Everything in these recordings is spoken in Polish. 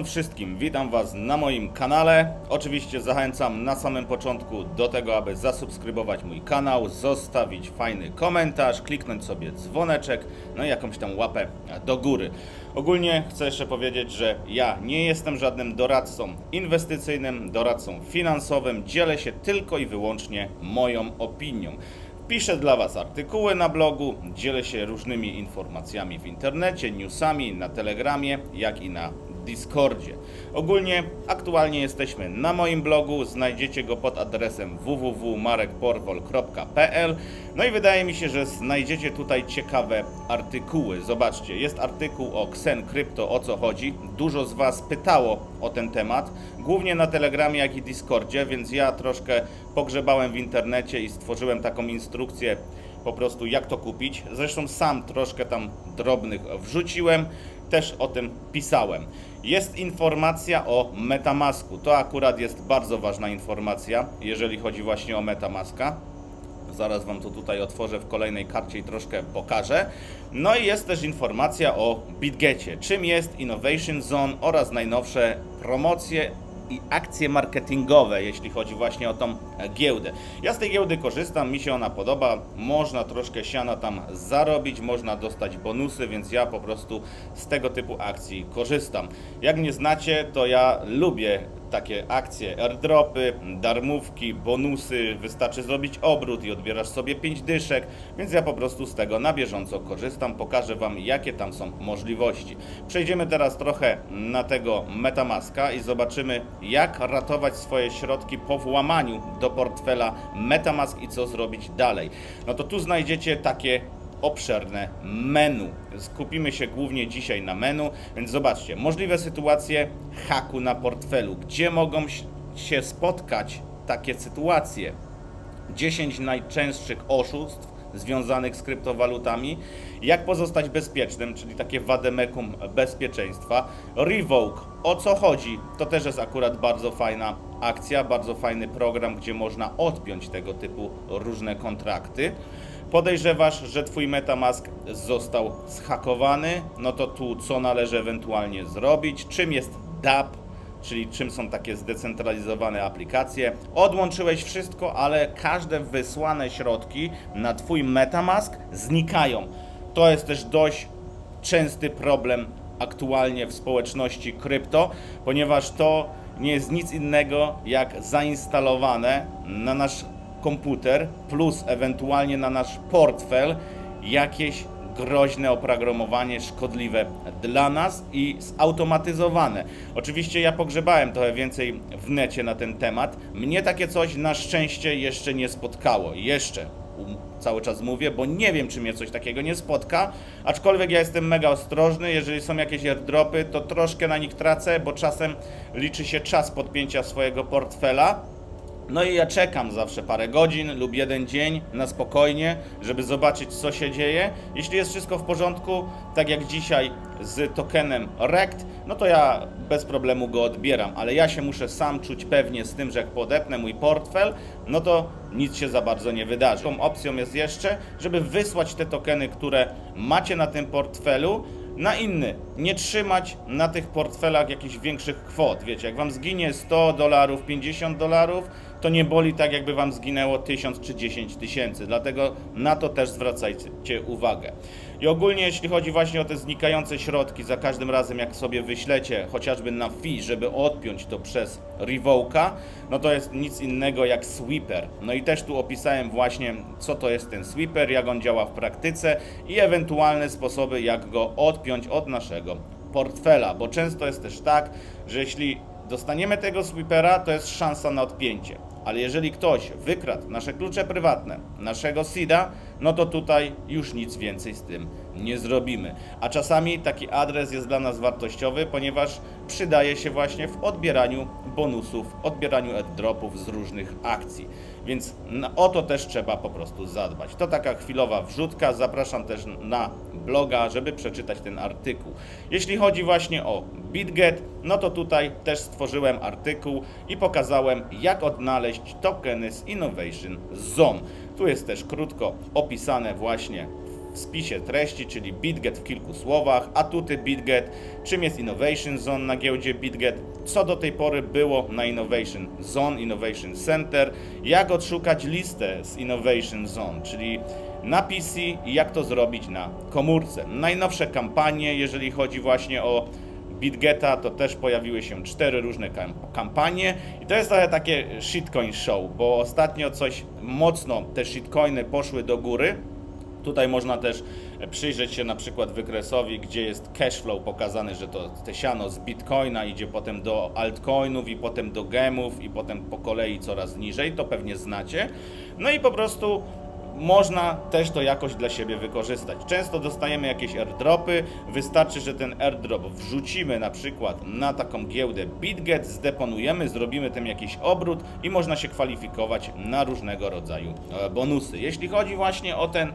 Siemon wszystkim, witam Was na moim kanale. Oczywiście zachęcam na samym początku do tego, aby zasubskrybować mój kanał, zostawić fajny komentarz, kliknąć sobie dzwoneczek, no i jakąś tam łapę do góry. Ogólnie chcę jeszcze powiedzieć, że ja nie jestem żadnym doradcą inwestycyjnym, doradcą finansowym, dzielę się tylko i wyłącznie moją opinią. Piszę dla Was artykuły na blogu, dzielę się różnymi informacjami w internecie, newsami na Telegramie, jak i na Discordzie. Ogólnie aktualnie jesteśmy na moim blogu, znajdziecie go pod adresem www.marekporwol.pl. No i wydaje mi się, że znajdziecie tutaj ciekawe artykuły. Zobaczcie, jest artykuł o Xen Crypto, o co chodzi. Dużo z Was pytało o ten temat, głównie na Telegramie, jak i Discordzie, więc ja troszkę pogrzebałem w internecie i stworzyłem taką instrukcję po prostu jak to kupić. Zresztą sam troszkę tam drobnych wrzuciłem, też o tym pisałem. Jest informacja o MetaMasku. To akurat jest bardzo ważna informacja, jeżeli chodzi właśnie o MetaMaska. Zaraz Wam to tutaj otworzę w kolejnej karcie i troszkę pokażę. No i jest też informacja o BitGecie. Czym jest Innovation Zone oraz najnowsze promocje i akcje marketingowe, jeśli chodzi właśnie o tą giełdę. Ja z tej giełdy korzystam, mi się ona podoba, można troszkę siana tam zarobić, można dostać bonusy, więc ja po prostu z tego typu akcji korzystam. Jak mnie znacie, to ja lubię takie akcje, airdropy, darmówki, bonusy, wystarczy zrobić obrót i odbierasz sobie 5 dyszek, więc ja po prostu z tego na bieżąco korzystam, pokażę Wam jakie tam są możliwości. Przejdziemy teraz trochę na tego MetaMaska i zobaczymy jak ratować swoje środki po włamaniu do portfela MetaMask i co zrobić dalej. No to tu znajdziecie takie obszerne menu. Skupimy się głównie dzisiaj na menu, więc zobaczcie, możliwe sytuacje haku na portfelu. Gdzie mogą się spotkać takie sytuacje? 10 najczęstszych oszustw związanych z kryptowalutami. Jak pozostać bezpiecznym, czyli takie wademekum bezpieczeństwa. Revoke, o co chodzi? To też jest akurat bardzo fajna akcja, bardzo fajny program, gdzie można odpiąć tego typu różne kontrakty. Podejrzewasz, że Twój MetaMask został zhakowany, no to tu co należy ewentualnie zrobić, czym jest DApp, czyli czym są takie zdecentralizowane aplikacje. Odłączyłeś wszystko, ale każde wysłane środki na Twój MetaMask znikają. To jest też dość częsty problem aktualnie w społeczności krypto, ponieważ to nie jest nic innego jak zainstalowane na nasz komputer plus ewentualnie na nasz portfel jakieś groźne oprogramowanie szkodliwe dla nas i zautomatyzowane. Oczywiście ja pogrzebałem trochę więcej w necie na ten temat. Mnie takie coś na szczęście jeszcze nie spotkało. Cały czas mówię, bo nie wiem, czy mnie coś takiego nie spotka, aczkolwiek ja jestem mega ostrożny, jeżeli są jakieś airdropy, to troszkę na nich tracę, bo czasem liczy się czas podpięcia swojego portfela. No i ja czekam zawsze parę godzin lub jeden dzień na spokojnie, żeby zobaczyć co się dzieje. Jeśli jest wszystko w porządku, tak jak dzisiaj z tokenem RECT, no to ja bez problemu go odbieram, ale ja się muszę sam czuć pewnie z tym, że jak podepnę mój portfel, no to nic się za bardzo nie wydarzy. Tą opcją jest jeszcze, żeby wysłać te tokeny, które macie na tym portfelu, na inny. Nie trzymać na tych portfelach jakichś większych kwot. Wiecie, jak Wam zginie $100, $50, to nie boli tak, jakby Wam zginęło 1000 czy 10 tysięcy. Dlatego na to też zwracajcie uwagę. I ogólnie jeśli chodzi właśnie o te znikające środki, za każdym razem jak sobie wyślecie chociażby na fee, żeby odpiąć to przez Revoke'a, no to jest nic innego jak sweeper. No i też tu opisałem właśnie co to jest ten sweeper, jak on działa w praktyce i ewentualne sposoby jak go odpiąć od naszego portfela, bo często jest też tak, że jeśli dostaniemy tego sweepera, to jest szansa na odpięcie. Ale jeżeli ktoś wykradł nasze klucze prywatne, naszego seeda, no to tutaj już nic więcej z tym nie zrobimy. A czasami taki adres jest dla nas wartościowy, ponieważ przydaje się właśnie w odbieraniu bonusów, odbieraniu airdropów z różnych akcji. Więc o to też trzeba po prostu zadbać. To taka chwilowa wrzutka. Zapraszam też na bloga, żeby przeczytać ten artykuł. Jeśli chodzi właśnie o BitGet, no to tutaj też stworzyłem artykuł i pokazałem, jak odnaleźć tokeny z Innovation Zone. Tu jest też krótko opisane właśnie w spisie treści, czyli BitGet w kilku słowach, atuty BitGet, czym jest Innovation Zone na giełdzie BitGet, co do tej pory było na Innovation Zone, Innovation Center, jak odszukać listę z Innovation Zone, czyli na PC i jak to zrobić na komórce. Najnowsze kampanie, jeżeli chodzi właśnie o BitGeta, to też pojawiły się 4 różne kampanie i to jest trochę takie shitcoin show, bo ostatnio coś mocno te shitcoiny poszły do góry. Tutaj można też przyjrzeć się na przykład wykresowi, gdzie jest cashflow pokazany, że to te siano z Bitcoina idzie potem do altcoinów i potem do gemów i potem po kolei coraz niżej, to pewnie znacie. No i po prostu można też to jakoś dla siebie wykorzystać. Często dostajemy jakieś airdropy, wystarczy, że ten airdrop wrzucimy na przykład na taką giełdę BitGet, zdeponujemy, zrobimy tym jakiś obrót i można się kwalifikować na różnego rodzaju bonusy. Jeśli chodzi właśnie o ten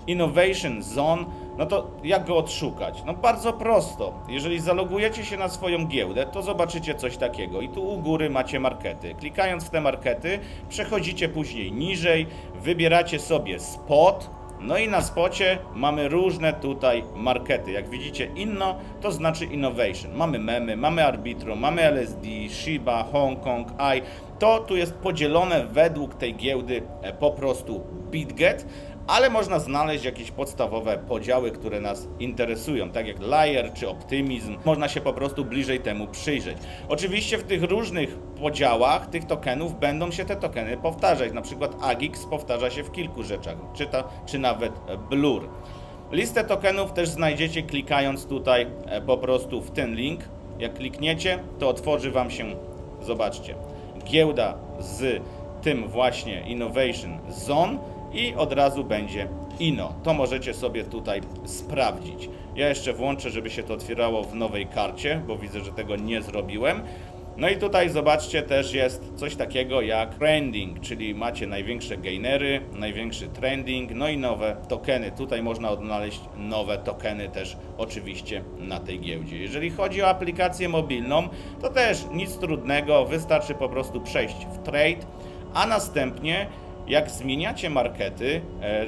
Innovation Zone, no to jak go odszukać? No bardzo prosto. Jeżeli zalogujecie się na swoją giełdę, to zobaczycie coś takiego i tu u góry macie markety. Klikając w te markety, przechodzicie później niżej, wybieracie sobie spot, no i na spocie mamy różne tutaj markety. Jak widzicie, inno to znaczy innovation. Mamy memy, mamy arbitrum, mamy LSD, Shiba, Hong Kong, AI. To tu jest podzielone według tej giełdy po prostu BitGet, ale można znaleźć jakieś podstawowe podziały, które nas interesują, tak jak Layer czy Optimizm. Można się po prostu bliżej temu przyjrzeć. Oczywiście w tych różnych podziałach tych tokenów będą się te tokeny powtarzać. Na przykład AGIX powtarza się w kilku rzeczach, czy nawet Blur. Listę tokenów też znajdziecie klikając tutaj po prostu w ten link. Jak klikniecie, to otworzy Wam się, zobaczcie, giełda z tym właśnie Innovation Zone i od razu będzie INO. To możecie sobie tutaj sprawdzić. Ja jeszcze włączę, żeby się to otwierało w nowej karcie, bo widzę, że tego nie zrobiłem. No i tutaj zobaczcie, też jest coś takiego jak trending, czyli macie największe gainery, największy trending, no i nowe tokeny. Tutaj można odnaleźć nowe tokeny też oczywiście na tej giełdzie. Jeżeli chodzi o aplikację mobilną, to też nic trudnego, wystarczy po prostu przejść w trade, a następnie jak zmieniacie markety,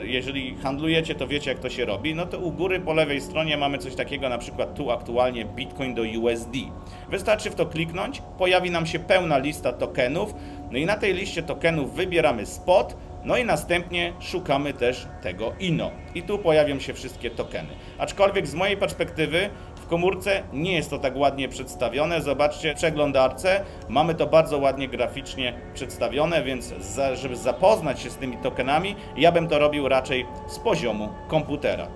jeżeli handlujecie, to wiecie jak to się robi, no to u góry po lewej stronie mamy coś takiego, na przykład tu aktualnie Bitcoin do USD. Wystarczy w to kliknąć, pojawi nam się pełna lista tokenów, no i na tej liście tokenów wybieramy spot, no i następnie szukamy też tego INO. I tu pojawią się wszystkie tokeny. Aczkolwiek z mojej perspektywy w komórce nie jest to tak ładnie przedstawione. Zobaczcie, w przeglądarce mamy to bardzo ładnie graficznie przedstawione, więc żeby zapoznać się z tymi tokenami, ja bym to robił raczej z poziomu komputera.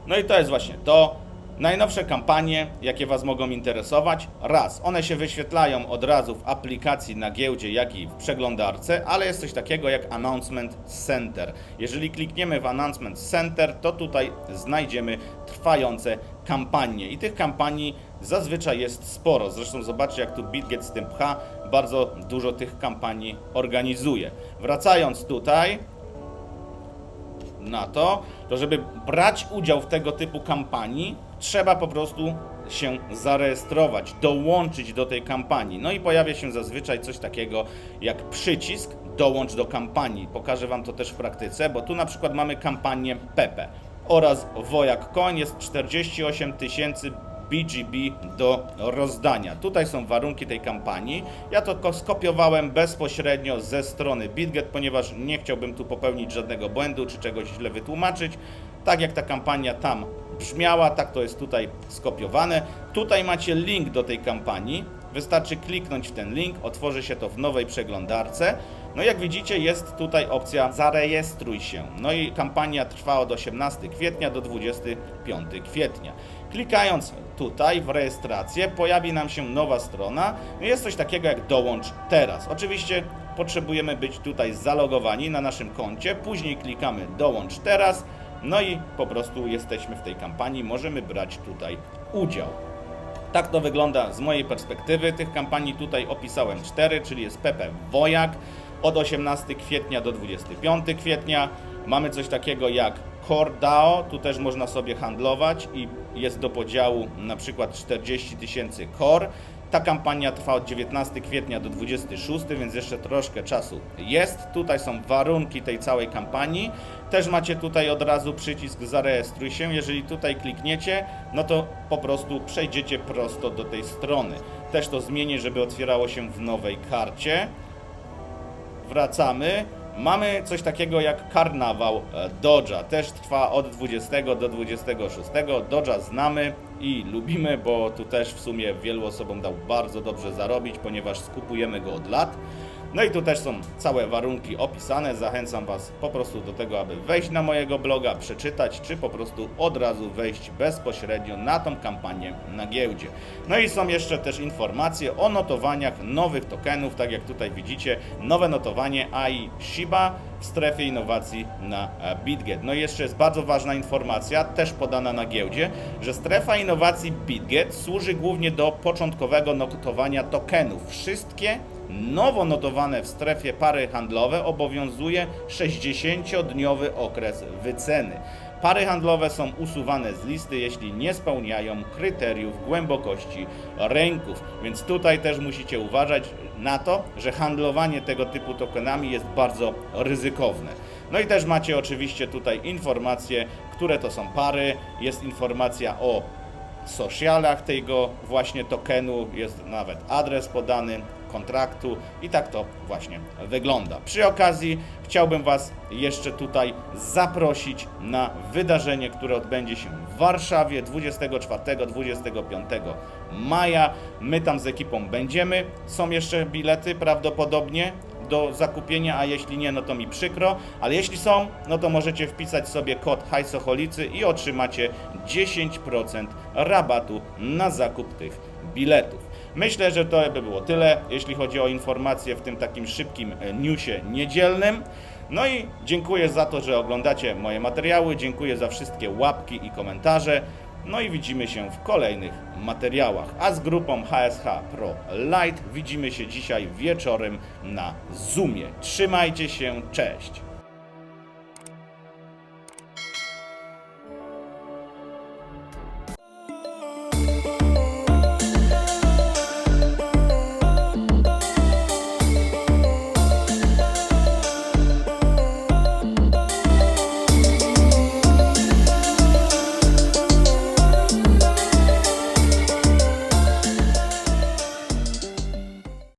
No i to jest właśnie to. Najnowsze kampanie, jakie Was mogą interesować, raz, one się wyświetlają od razu w aplikacji na giełdzie, jak i w przeglądarce, ale jest coś takiego jak Announcement Center. Jeżeli klikniemy w Announcement Center, to tutaj znajdziemy trwające kampanie i tych kampanii zazwyczaj jest sporo. Zresztą zobaczcie, jak tu BitGet z tym pcha, bardzo dużo tych kampanii organizuje. Wracając tutaj na to, żeby brać udział w tego typu kampanii, trzeba po prostu się zarejestrować, dołączyć do tej kampanii. No i pojawia się zazwyczaj coś takiego jak przycisk dołącz do kampanii. Pokażę Wam to też w praktyce, bo tu na przykład mamy kampanię Pepe oraz Wojak Coin, jest 48 000 BGB do rozdania. Tutaj są warunki tej kampanii. Ja to skopiowałem bezpośrednio ze strony BitGet, ponieważ nie chciałbym tu popełnić żadnego błędu czy czegoś źle wytłumaczyć. Tak jak ta kampania tam brzmiała, tak to jest tutaj skopiowane. Tutaj macie link do tej kampanii. Wystarczy kliknąć w ten link, otworzy się to w nowej przeglądarce. No jak widzicie, jest tutaj opcja zarejestruj się. No i kampania trwa od 18 kwietnia do 25 kwietnia. Klikając tutaj w rejestrację, pojawi nam się nowa strona. Jest coś takiego jak dołącz teraz. Oczywiście potrzebujemy być tutaj zalogowani na naszym koncie. Później klikamy dołącz teraz. No i po prostu jesteśmy w tej kampanii, możemy brać tutaj udział. Tak to wygląda z mojej perspektywy. Tych kampanii tutaj opisałem 4, czyli jest Pepe Wojak od 18 kwietnia do 25 kwietnia. Mamy coś takiego jak Core DAO, tu też można sobie handlować i jest do podziału na przykład 40 000 Core Ta kampania trwa od 19 kwietnia do 26, więc jeszcze troszkę czasu jest. Tutaj są warunki tej całej kampanii. Też macie tutaj od razu przycisk zarejestruj się. Jeżeli tutaj klikniecie, no to po prostu przejdziecie prosto do tej strony. Też to zmienię, żeby otwierało się w nowej karcie. Wracamy. Mamy coś takiego jak karnawał Dodge'a. Też trwa od 20 do 26. Dodge'a znamy i lubimy, bo tu też w sumie wielu osobom dał bardzo dobrze zarobić, ponieważ skupujemy go od lat. No i tu też są całe warunki opisane. Zachęcam Was po prostu do tego, aby wejść na mojego bloga, przeczytać, czy po prostu od razu wejść bezpośrednio na tą kampanię na giełdzie. No i są jeszcze też informacje o notowaniach nowych tokenów, tak jak tutaj widzicie, nowe notowanie AI Shiba w strefie innowacji na BitGet. No i jeszcze jest bardzo ważna informacja, też podana na giełdzie, że strefa innowacji BitGet służy głównie do początkowego notowania tokenów. Wszystkie nowo notowane w strefie pary handlowe obowiązuje 60-dniowy okres wyceny. Pary handlowe są usuwane z listy, jeśli nie spełniają kryteriów głębokości rynków. Więc tutaj też musicie uważać na to, że handlowanie tego typu tokenami jest bardzo ryzykowne. No i też macie oczywiście tutaj informacje, które to są pary. Jest informacja o socialach tego właśnie tokenu, jest nawet adres podany kontraktu i tak to właśnie wygląda. Przy okazji chciałbym Was jeszcze tutaj zaprosić na wydarzenie, które odbędzie się w Warszawie 24-25 maja. My tam z ekipą będziemy. Są jeszcze bilety prawdopodobnie do zakupienia, a jeśli nie, no to mi przykro, ale jeśli są, no to możecie wpisać sobie kod Hajsoholicy i otrzymacie 10% rabatu na zakup tych biletów. Myślę, że to by było tyle, jeśli chodzi o informacje w tym takim szybkim newsie niedzielnym. No i dziękuję za to, że oglądacie moje materiały, dziękuję za wszystkie łapki i komentarze. No i widzimy się w kolejnych materiałach. A z grupą HSH Pro Lite widzimy się dzisiaj wieczorem na Zoomie. Trzymajcie się, cześć!